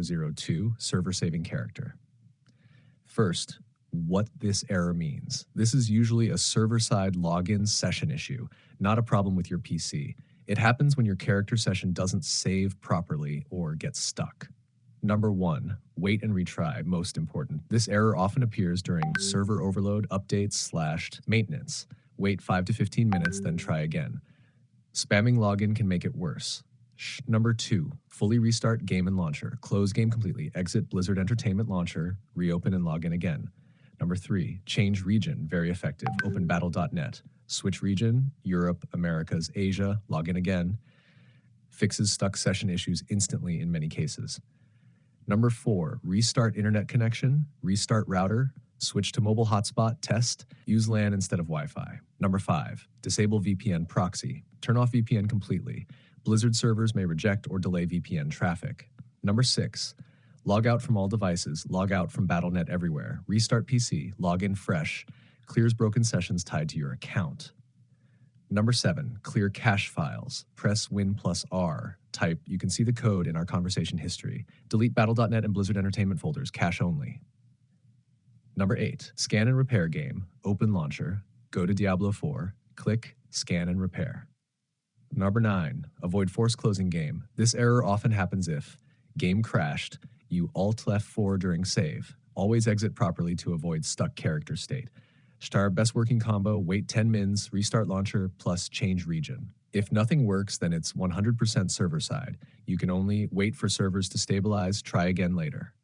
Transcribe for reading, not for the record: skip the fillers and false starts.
02 server saving character. First, what this error means. This is usually a server-side login session issue, not a problem with your PC. It happens when your character session doesn't save properly or gets stuck. Number 1, wait and retry, most important. This error often appears during server overload, updates, / maintenance. Wait 5 to 15 minutes, then try again. Spamming login can make it worse. Number 2, fully restart game and launcher. Close game completely, exit Blizzard Entertainment launcher, reopen and log in again. Number 3, change region, very effective. Open battle.net. Switch region, Europe, Americas, Asia, log in again. Fixes stuck session issues instantly in many cases. Number 4, restart internet connection, restart router, switch to mobile hotspot, test, use LAN instead of Wi-Fi. Number 5, disable VPN proxy, turn off VPN completely. Blizzard servers may reject or delay VPN traffic. Number 6, log out from all devices, log out from Battle.net everywhere, restart PC, log in fresh, clears broken sessions tied to your account. Number 7, clear cache files. Press Win+R. Type, you can see the code in our conversation history. Delete Battle.net and Blizzard Entertainment folders, cache only. Number 8, scan and repair game. Open launcher, go to Diablo IV, click scan and repair. Number 9, avoid force closing game. This error often happens if game crashed, you Alt F4 during save. Always exit properly to avoid stuck character state. Star best working combo, wait 10 mins, restart launcher, plus change region. If nothing works, then it's 100% server side. You can only wait for servers to stabilize, try again later.